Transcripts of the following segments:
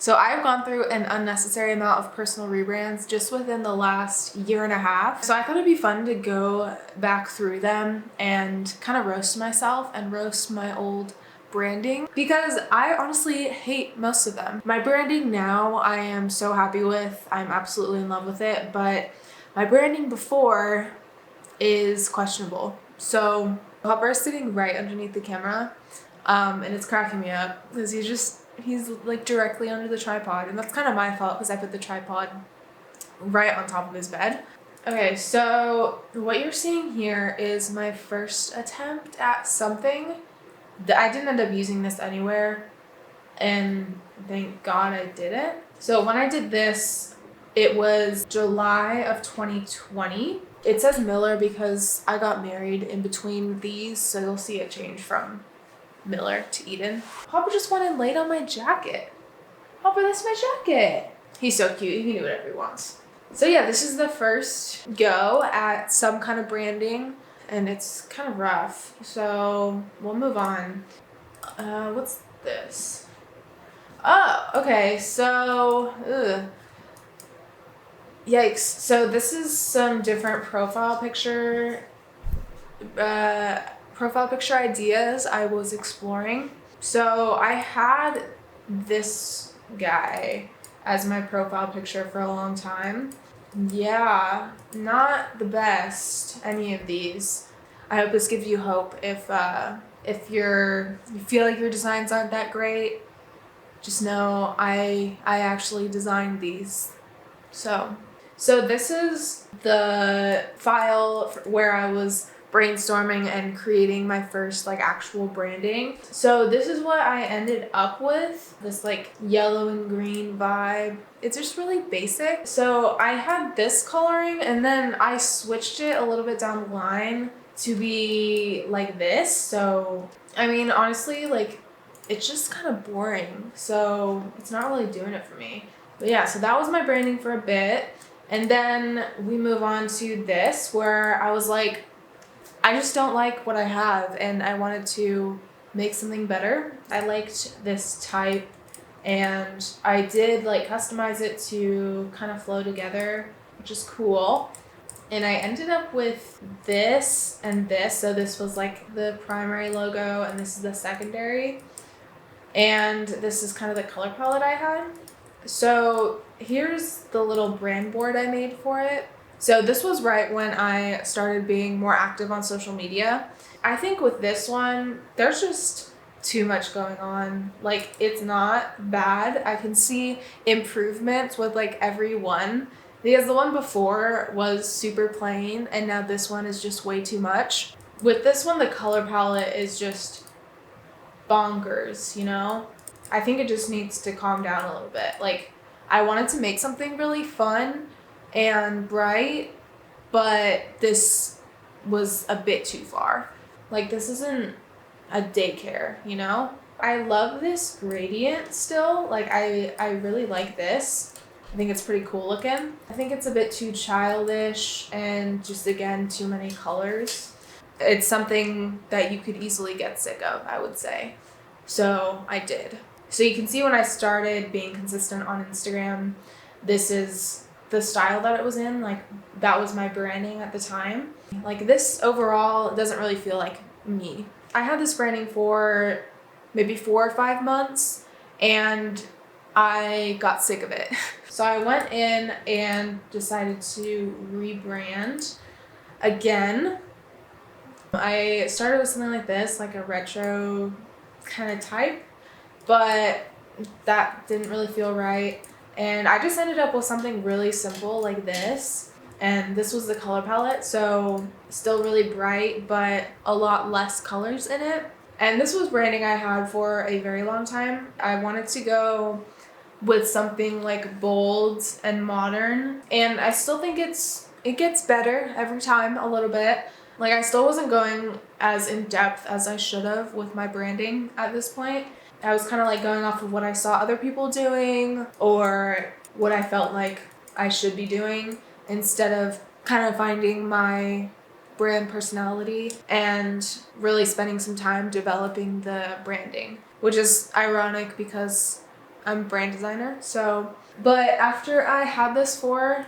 So I've gone through an unnecessary amount of personal rebrands just within the last year and a half. So I thought it'd be fun to go back through them and kind of roast myself and roast my old branding, because I honestly hate most of them. My branding now I am so happy with. I'm absolutely in love with it, but my branding before is questionable. So Hopper is sitting right underneath the camera, and it's cracking me up because he's like directly under the tripod, and that's kind of my fault because I put the tripod right on top of his bed. Okay, so what you're seeing here is my first attempt at something. I didn't end up using this anywhere, and thank God I didn't. So when I did this, it was July of 2020. It says Miller because I got married in between these, so you'll see it change from Miller to Eden. Papa just went and laid on my jacket. Papa, that's my jacket. He's so cute. He can do whatever he wants. So yeah, this is the first go at some kind of branding, and it's kind of rough. So we'll move on. What's this? Oh, okay. So, yikes. So this is some different profile picture ideas I was exploring. So I had this guy as my profile picture for a long time. Yeah, not the best, any of these. I hope this gives you hope. If you feel like your designs aren't that great, just know I actually designed these. So this is the file where I was brainstorming and creating my first like actual branding. So this is what I ended up with, this like yellow and green vibe. It's just really basic. So I had this coloring and then I switched it a little bit down the line to be like this. So I mean, honestly, like it's just kind of boring. So it's not really doing it for me. But yeah, so that was my branding for a bit. And then we move on to this where I was like, I just don't like what I have and I wanted to make something better. I liked this type and I did like customize it to kind of flow together, which is cool. And I ended up with this and this. So this was like the primary logo and this is the secondary. And this is kind of the color palette I had. So here's the little brand board I made for it. So this was right when I started being more active on social media. I think with this one, there's just too much going on. Like, it's not bad. I can see improvements with like every one, because the one before was super plain and now this one is just way too much. With this one, the color palette is just bonkers, you know? I think it just needs to calm down a little bit. Like, I wanted to make something really fun and bright, but this was a bit too far. Like, this isn't a daycare, you know? I love this gradient still. Like, I really like this. I think it's pretty cool looking. I think it's a bit too childish and just, again, too many colors. It's something that you could easily get sick of, I would say. So I did. So you can see when I started being consistent on Instagram, this is the style that it was in. Like, that was my branding at the time. Like, this overall doesn't really feel like me. I had this branding for maybe 4 or 5 months and I got sick of it. So I went in and decided to rebrand again. I started with something like this, like a retro kind of type, but that didn't really feel right. And I just ended up with something really simple like this. And this was the color palette, so still really bright, but a lot less colors in it. And this was branding I had for a very long time. I wanted to go with something like bold and modern. And I still think it gets better every time a little bit. Like, I still wasn't going as in depth as I should have with my branding at this point. I was kind of like going off of what I saw other people doing or what I felt like I should be doing instead of kind of finding my brand personality and really spending some time developing the branding, which is ironic because I'm a brand designer. So, but after I had this for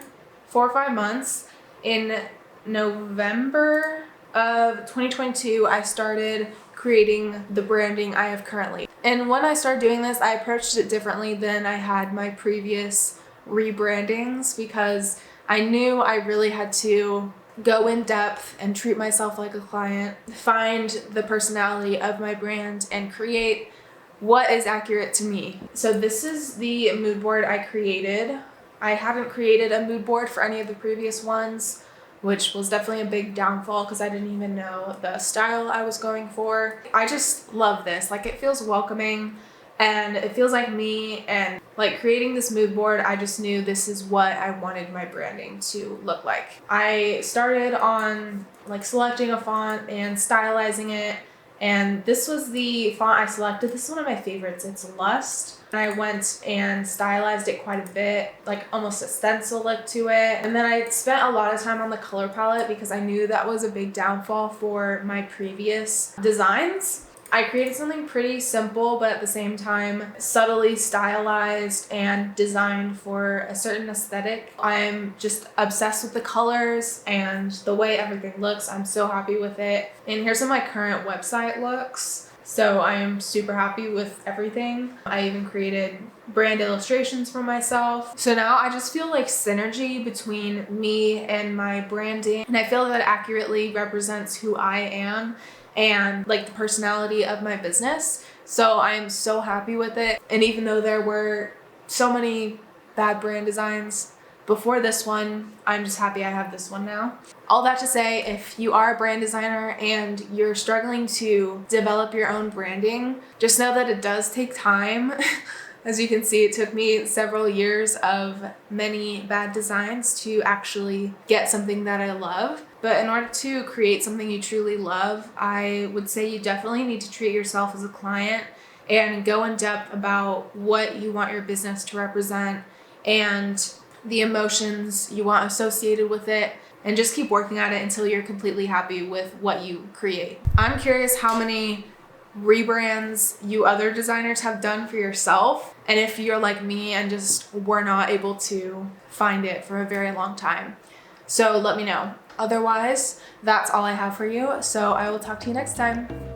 4 or 5 months, in November of 2022, I started creating the branding I have currently. And when I started doing this, I approached it differently than I had my previous rebrandings, because I knew I really had to go in depth and treat myself like a client, find the personality of my brand, and create what is accurate to me. So this is the mood board I created. I hadn't created a mood board for any of the previous ones, which was definitely a big downfall because I didn't even know the style I was going for. I just love this. Like, it feels welcoming and it feels like me, and like creating this mood board, I just knew this is what I wanted my branding to look like. I started on like selecting a font and stylizing it, and this was the font I selected. This is one of my favorites. It's Lust. And I went and stylized it quite a bit, like almost a stencil look to it. And then I spent a lot of time on the color palette because I knew that was a big downfall for my previous designs. I created something pretty simple, but at the same time subtly stylized and designed for a certain aesthetic. I'm just obsessed with the colors and the way everything looks. I'm so happy with it. And here's some of my current website looks. So I am super happy with everything. I even created brand illustrations for myself. So now I just feel like synergy between me and my branding, and I feel that it accurately represents who I am and like the personality of my business. So I'm so happy with it. And even though there were so many bad brand designs before this one, I'm just happy I have this one now. All that to say, if you are a brand designer and you're struggling to develop your own branding, just know that it does take time. As you can see, it took me several years of many bad designs to actually get something that I love. But in order to create something you truly love, I would say you definitely need to treat yourself as a client and go in depth about what you want your business to represent and the emotions you want associated with it, and just keep working at it until you're completely happy with what you create. I'm curious how many rebrands you other designers have done for yourself, and if you're like me and just were not able to find it for a very long time. So let me know. Otherwise, that's all I have for you. So I will talk to you next time.